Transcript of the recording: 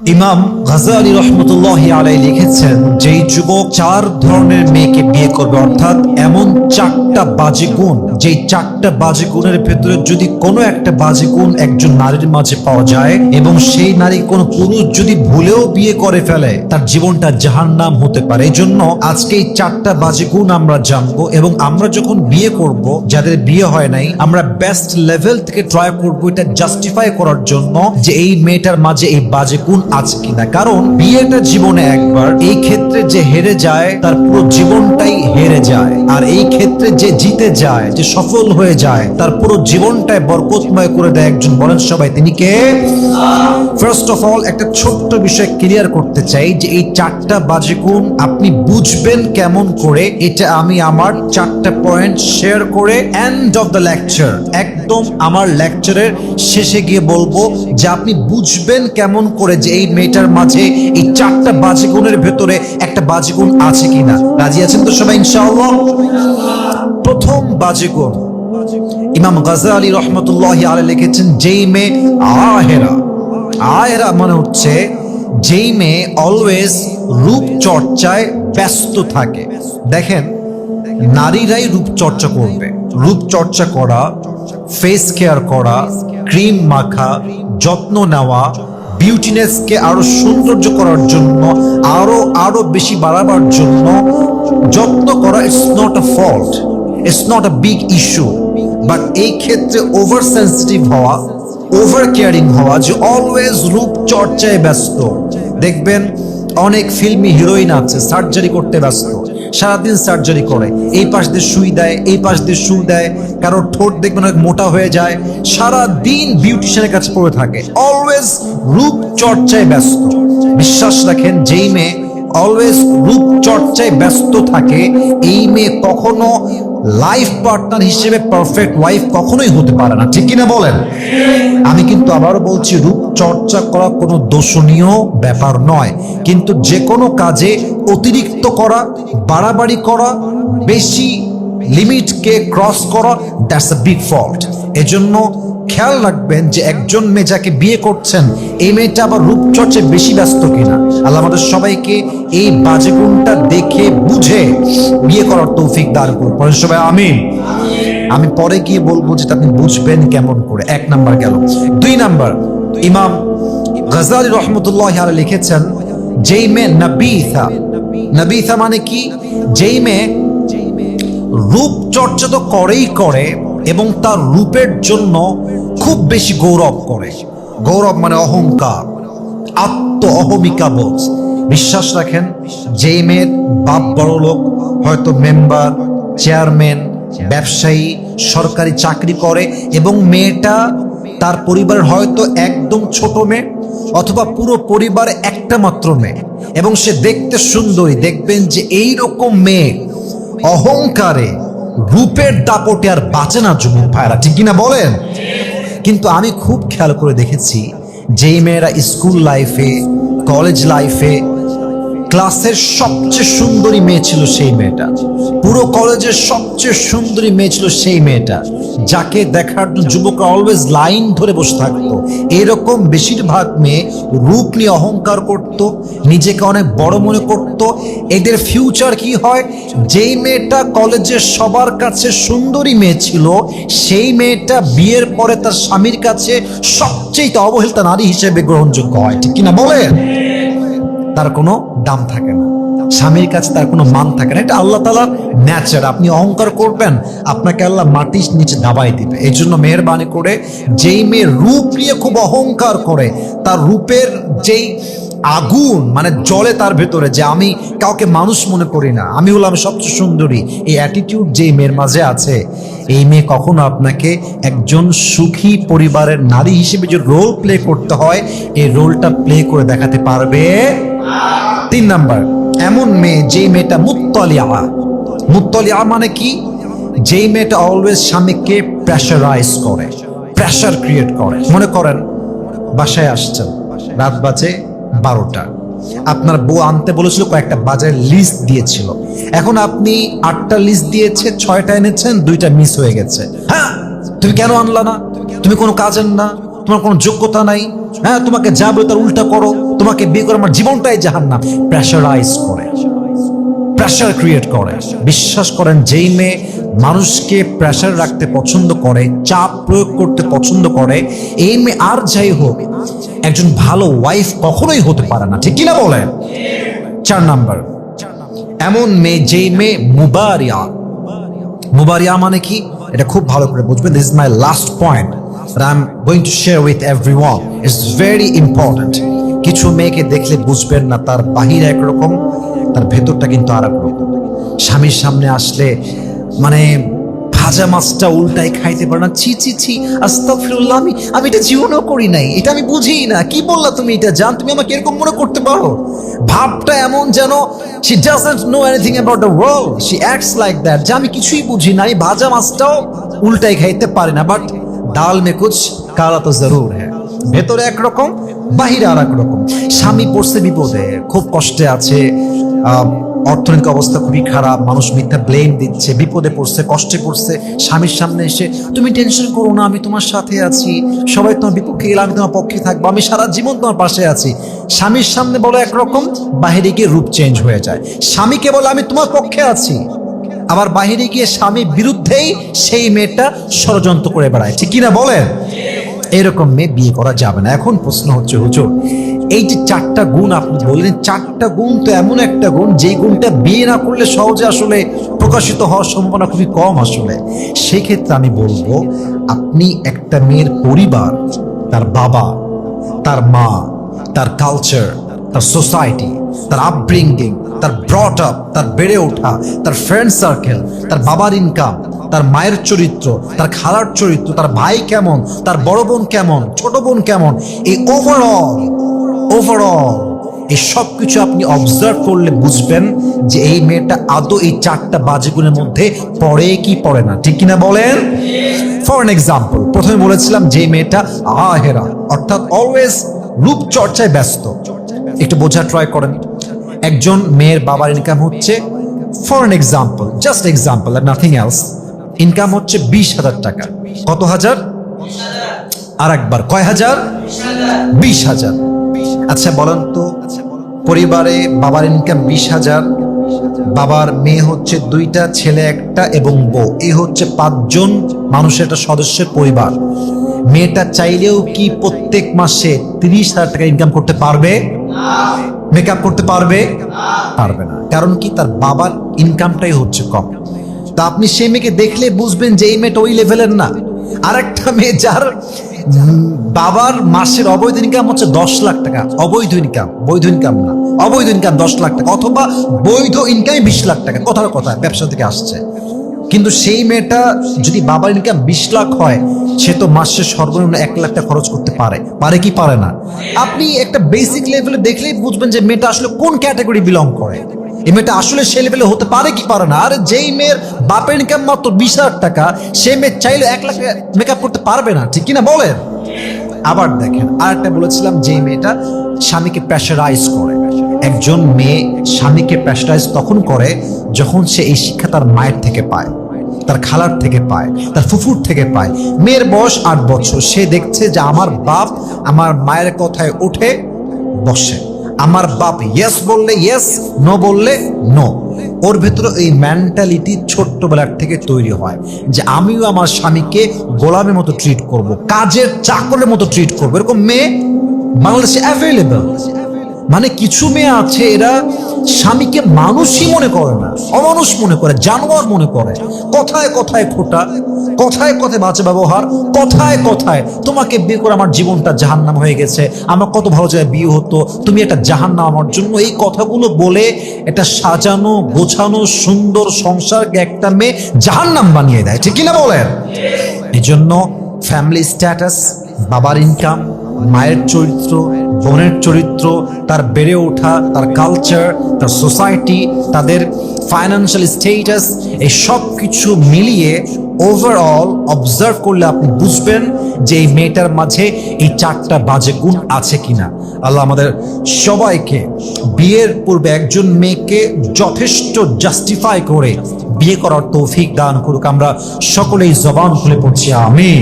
ইমাম গাজালি রহমতুল্লাহি আলাইহি লিখেছেন, যেই যুবক চার ধরনের মেয়েকে বিয়ে করবে, অর্থাৎ এমন চারটা বাজে গুণ, যেই চারটা বাজে গুণের ভেতরে যদি কোনো একটা বাজে গুণ একজন নারীর মাঝে পাওয়া যায় এবং সেই নারী কোনো পুরুষ যদি ভুলেও বিয়ে করে ফেলে, তার জীবনটা জাহান্নাম হতে পারে। এই জন্য আজকে এই চারটা বাজে গুণ আমরা জানবো এবং আমরা যখন বিয়ে করব, যাদের বিয়ে হয় নাই, আমরা বেস্ট লেভেল থেকে ট্রাই করবো এটা জাস্টিফাই করার জন্য যে এই মেয়েটার মাঝে এই বাজে গুণ আছে কিনা। কারণ বিয়েটা জীবনে একবার, এই ক্ষেত্রে যে হেরে যায় তার পুরো জীবনটাই হেরে যায়, আর এই ক্ষেত্রে যে জিতে যায়, যে সফল হয়ে যায়, তার পুরো জীবনটাই বরকতময় করে দেয় একজন। বলেন সবাই, তিনি কে? ফার্স্ট অফ অল একটা ছোট্ট বিষয় ক্লিয়ার করতে চাই যে এই চারটা বাজে গুণ আপনি বুঝবেন কেমন করে, এটা আমি আমার চারটা পয়েন্ট শেয়ার করে এন্ড অফ দ্য লেকচার, একদম আমার লেকচারের শেষে গিয়ে বলবো যে আপনি বুঝবেন কেমন করে যে এই মেয়েটার মাঝে এই চারটা বাজে গুণের ভেতরে একটা বাজে গুণ আছে কিনা। রাজি আছেন তো সবাই ইনশাআল্লাহ? প্রথম বাজে গুণ ইমাম গাজালি রহমতুল্লাহি আলাইহি লিখেছেন, যেই মেয়ে আহেরা, আহেরা মানে হচ্ছে যেই মেয়ে অলওয়েজ রূপ চর্চায় ব্যস্ত থাকে। দেখেন, নারীরাই রূপ চর্চা করবে। রূপ চর্চা করা, ফেস কেয়ার করা, ক্রিম মাখা, যত্ন নেওয়া, বিউটিনেসকে আরো সৌন্দর্য করার জন্য, আরো বেশি বাড়াবার জন্য যত্ন করা। It's not a fault, it's not a big issue, but এই ক্ষেত্রে ওভার সেন্সিটিভ হওয়া, ওভার কেয়ারিং হওয়া, যে অলওয়েজ রূপ চর্চায় ব্যস্ত। দেখবেন অনেক ফিল্মি হিরোইন আছে সার্জারি করতে ব্যস্ত, সারাদিন সার্জারি করে, এই পাশ দিয়ে সুই দেয়, এই পাশ দিয়ে সু দেয়, কারোর ঠোঁট দেখবেন অনেক মোটা হয়ে যায়, সারাদিন বিউটিশিয়ানের কাছে পড়ে থাকে, অলওয়েজ রূপ চর্চায় ব্যস্ত। বিশ্বাস রাখেন, যেই মেয়ে অলওয়েজ রূপ চর্চায় ব্যস্ত থাকে, এই মেয়ে কখনো লাইফ পার্টনার হিসেবে পারফেক্ট ওয়াইফ কখনোই হতে পারে না। ঠিক কিনা বলেন? আমি কিন্তু আবারও বলছি, রূপ চর্চা করা কোনো দোষণীয় ব্যাপার নয়, কিন্তু যে কোনো কাজে অতিরিক্ত করা, বাড়াবাড়ি করা, বেশি লিমিটকে ক্রস করা, দ্যাটস আ বিগ ফল্ট। এজন্য খেয়াল রাখবেন যে একজন মেয়ে যাকে বিয়ে করছেন, এই মেয়েটা আবার রূপচর্চায় বেশি ব্যস্ত কিনা। আল্লাহ আমাদের সবাইকে এই বাজে গুণটা দেখে বুঝে বিয়ে করার তৌফিক দান করুন। পরে সবাই আমিন। আমি পরে গিয়ে বলবো যেটা আপনি বুঝবেন কেমন করে। এক নাম্বার গেল। দুই নাম্বার, ইমাম গাজালি রহমতুল্লাহি আলাইহি লিখেছেন, যেই মেয়ে নাবিথা, নাবিথা মানে কি? যেই মেয়ে রূপ চর্চা তো করেই করে এবং তার রূপের জন্য খুব বেশি গৌরব করে। গৌরব মানে অহংকার, আত্ম অহমিকা বোধ। বিশ্বাস রাখেন, যেই মেয়ের বাপ বড় লোক, হয়তো মেম্বার, চেয়ারম্যান, ব্যবসায়ী, সরকারি চাকরি করে, এবং মেয়েটা তার পরিবারের হয়তো একদম ছোট মেয়ে অথবা পুরো পরিবারে একটা মাত্র মেয়ে, এবং সে দেখতে সুন্দরী, দেখবেন যে এইরকম মেয়ে অহংকারে, রূপের দাপটে আর বাঁচে না যুবক ভাইরা। ঠিক কিনা বলেন? কিন্তু আমি খুব খেয়াল করে দেখেছি, যেই মেয়েরা স্কুল লাইফে, কলেজ লাইফে ক্লাসের সবচেয়ে সুন্দরী মেয়ে ছিল সেই মেয়েটা, পুরো কলেজের সবচেয়ে সুন্দরী মেয়ে ছিল সেই মেয়েটা, যাকে দেখার জন্য যুবকরা অলওয়েজ লাইন ধরে বসে থাকতো। এরকম বেশিরভাগ মেয়ে রূপ নিয়ে অহংকার করত, নিজেকে অনেক বড় মনে করত। এদের ফিউচার কি হয়? যেই মেয়েটা কলেজের সবার কাছে সুন্দরী মেয়ে ছিল, সেই মেয়েটা বিয়ের পরে তার স্বামীর কাছে সবচেয়ে অবহেলিত নারী হিসেবে গ্রহণযোগ্য হয়। ঠিক কিনা বলেন? তার কোনো দাম থাকে না, স্বামীর কাছে তার কোনো মান থাকে না। এটা আল্লাহ তাআলার নেচার। আপনি অহংকার করবেন, আপনাকে আল্লাহ মাটির নিচে দাবাই দিবে। এই জন্য মেহেরবানি করে, যেই মেয়ে রূপ নিয়ে খুব অহংকার করে, তার রূপের যেই আগুন মানে জ্বলে তার ভেতরে, যে আমি কাউকে মানুষ মনে করি না, আমি হলাম সবচেয়ে সুন্দরী, এই অ্যাটিটিউড যেই মেয়ের মাঝে আছে, এই মেয়ে কখনো আপনাকে একজন সুখী পরিবারের নারী হিসেবে যে রোল প্লে করতে হয়, এই রোলটা প্লে করে দেখাতে পারবে। তিন নাম্বার, এমন মেয়ে যেই মেয়েটা মুত্তালিআ। মুত্তালিআ মানে কি? যেই মেয়েটা অলওয়েজ স্বামীকে প্রেশারাইজ করে, প্রেশার ক্রিয়েট করে। মনে করেন বাসায় আসছেন, রাত বাজে 12টা, আপনার বউ আনতে বলেছিল, কয়েকটা বাজারের লিস্ট দিয়েছিল, এখন আপনি 8টা লিস্ট দিয়েছে, 6টা এনেছেন, 2টা মিস হয়ে গেছে। হ্যাঁ, তুমি কেন আনলা না? তুমি কোনো কাজের না, তোমার কোনো যোগ্যতা নাই, হ্যাঁ, তোমাকে যা বলে তার উল্টা করো, তোমাকে তোমাকে বিয়ে করে আমার জীবনটাই জাহান্নাম, প্রেশারাইজ করে, প্রেশার ক্রিয়েট করে। বিশ্বাস করেন, যেই মেয়ে মানুষকে প্রেশার রাখতে পছন্দ করে, চাপ প্রয়োগ করতে পছন্দ করে, এই মেয়ে আর যাই হোক একজন ভালো ওয়াইফ কখনোই হতে পারে না, ঠিক কিনা বলেন? 4 নাম্বার, এমন মেয়ে যেই মেয়ে মুবারিয়া। মুবারিয়া মানে কি, এটা খুব ভালো করে বুঝবেন। This is my last point that I'm going to share with everyone. It's very important. কিছু মেয়েকে দেখলে বুঝবেন না তার বাহির একরকম, তার ভেতরটা কিন্তু আর এক রকম। স্বামীর সামনে আসলে মানে ভাজা মাছটা উল্টাই খাইতে পারে না, ছি ছি ছি, আস্তাগফিরুল্লাহ, আমি এটা জীবনও করি নাই, এটা আমি বুঝি না, কি বললা তুমি, এটা জান, তুমি আমাকে এরকম মনে করতে পারো? ভাবটা এমন যেন she doesn't know anything about the world, she acts like that, যে আমি কিছুই বুঝি না, ভাজা মাছটাও উল্টাই খাইতে পারি না, বাট ডাল মে কুছ কালা তো জরুর হ্যায়। ভেতরে একরকম, বাহিরে আর এক রকম। স্বামী পড়ছে বিপদে, খুব কষ্টে আছে, অর্থনৈতিক অবস্থা খুবই খারাপ, মানুষ মিথ্যা ব্লেম দিচ্ছে, বিপদে পড়ছে, কষ্টে পড়ছে, স্বামীর সামনে এসে তুমি টেনশন করো না, আমি তোমার সাথে আছি, সবাই তোমার বিপক্ষে গেলে আমি তোমার পক্ষে থাকবো, আমি সারা জীবন তোমার পাশে আছি। স্বামীর সামনে বলে একরকম, বাহিরে গিয়ে রূপ চেঞ্জ হয়ে যায়। স্বামীকে বলে আমি তোমার পক্ষে আছি, আবার বাহিরে গিয়ে স্বামীর বিরুদ্ধেই সেই মেয়েটা ষড়যন্ত্র করে বেড়ায়, ঠিক কিনা বলেন? এরকম মেয়ে বিয়ে করা যাবে না। এখন প্রশ্ন হচ্ছে, হুজুর এই যে 4টা গুণ আপনি বললেন, 4টা গুণ তো এমন একটা গুণ যেই গুণটা বিয়ে না করলে সহজে আসলে প্রকাশিত হওয়ার সম্ভাবনা খুবই কম আসলে। সেই ক্ষেত্রে আমি বলবো, আপনি একটা মেয়ের পরিবার, তার বাবা, তার মা, তার কালচার, তার সোসাইটি, তার আপব্রিঙ্গিং, তার ব্রট আপ, তার বেড়ে ওঠা, তার ফ্রেন্ড সার্কেল, তার বাবার ইনকাম, তার মায়ের চরিত্র, তার খালার চরিত্র, তার ভাই কেমন, তার বড় বোন কেমন, ছোট বোন কেমন, এই ওভারঅল এই সব কিছু আপনি অবজার্ভ করলে বুঝবেন যে এই মেয়েটা আদৌ এই 4টা বাজে গুণের মধ্যে পড়ে কি পড়ে না, ঠিক কিনা বলেন? ফর এন এক্সাম্পল, প্রথমে বলেছিলাম যে মেয়েটা আহেরা, অর্থাৎ অলওয়েজ রূপচর্চায় ব্যস্ত। একটু বোঝা ট্রাই করেন, একজন মেয়ের বাবার ইনকাম হচ্ছে, for an example, just example আর নাথিং এলস, ইনকাম হচ্ছে 20,000 টাকা। কত হাজার? আর একবার, কয় হাজার? 20,000। আচ্ছা বলেন তো, পরিবারে বাবার ইনকাম 20,000, বাবার মেয়ে হচ্ছে 2টা, ছেলে 1টা এবং বউ, এই হচ্ছে 5 জন মানুষের একটা সদস্যের পরিবার। মেয়েটা চাইলেও কি প্রত্যেক মাসে 30,000 টাকা ইনকাম করতে পারবে? মেকআপ করতে পারবে? পারবে না। কারণ কি, তার বাবার ইনকামটাই হচ্ছে কম। তা আপনি সেই মেয়েকে দেখলে বুঝবেন যে এই মেয়েটা ওই লেভেলের না। আর একটা মেয়ে যার বাবার মাসের অবৈধ ইনকাম হচ্ছে 10 লাখ টাকা, অবৈধ ইনকাম, বৈধ ইনকাম না, অবৈধ ইনকাম 10 লাখ টাকা, অথবা বৈধ ইনকাম 20 লাখ টাকা, কথার কথা ব্যবসা থেকে আসছে, কিন্তু সেই মেয়েটা যদি বাবার ইনকাম 20 লাখ হয়, সে তো মাসে সর্বনিম্ন 1 লাখ টাকা খরচ করতে পারে কি পারে না? আপনি একটা বেসিক লেভেলে দেখলেই বুঝবেন যে মেয়েটা আসলে কোন ক্যাটাগরি বিলং করে, এই মেয়েটা আসলে সে লেভেলে হতে পারে কি পারে না। আর যেই মেয়ের বাপের ইনকাম মাত্র 20,000 টাকা, সে মেয়ে চাইলে 1 লাখ মেকআপ করতে পারবে না, ঠিক কিনা বলেন? আবার দেখেন, আরেকটা বলেছিলাম, যে মেয়েটা স্বামীকে প্রেশারাইজ করে। একজন মেয়ে স্বামীকে প্রেশারাইজ তখন করে যখন সে এই শিক্ষা তার মায়ের থেকে পায়, তার খালার থেকে পায়, তার ফুফুর থেকে পায়। মেয়ের বয়স 8 বছর, সে দেখছে যে আমার বাপ আমার মায়ের কথায় উঠে বসে, আমার বাপ ইয়েস বললে ইয়েস, নো বললে নো। ওর ভেতরে এই মেন্টালিটি ছোট্টবেলার থেকে তৈরি হয় যে আমিও আমার স্বামীকে গোলামের মতো ট্রিট করব, কাজের চাকরের মতো ট্রিট করবো। এরকম মেয়ে বাংলাদেশে অ্যাভেলেবল। মানে কিছু মেয়ে আছে, এরা স্বামীকে মানুষই মনে করে না, অমানুষ মনে করে, জানোয়ার মনে করে। কথায় কথায় খোটা, কথায় কথায় বাজে ব্যবহার, কথায় কথায় তোমাকে বিয়ে করে আমার জীবনটা জাহান্নাম হয়ে গেছে, আমার কত ভালো জায়গায় বিয়ে হতো, তুমি একটা জাহান্নাম আমার জন্য। এই কথাগুলো বলে এটা সাজানো গোছানো সুন্দর সংসারকে একটা মেয়ে জাহান্নাম বানিয়ে দেয়, ঠিক কিনা বলেন? এই জন্য ফ্যামিলি স্ট্যাটাস, বাবার ইনকাম, মায়ের চরিত্র, বোনের চরিত্র, তার বেড়ে ওঠা, তার কালচার, তার সোসাইটি, তাদের ফাইন্যান্সিয়াল স্টেটাস, এই সব কিছু মিলিয়ে ওভারঅল অবজার্ভ করলে আপনি বুঝবেন যে এই মেয়েটার মাঝে এই 4টা বাজে গুণ আছে কিনা। আল্লাহ আমাদের সবাইকে বিয়ের পূর্বে একজন মেয়েকে যথেষ্ট জাস্টিফাই করে বিয়ে করার তৌফিক দান করুক। আমরা সকলেই জবান খুলে পড়ছি আমিন।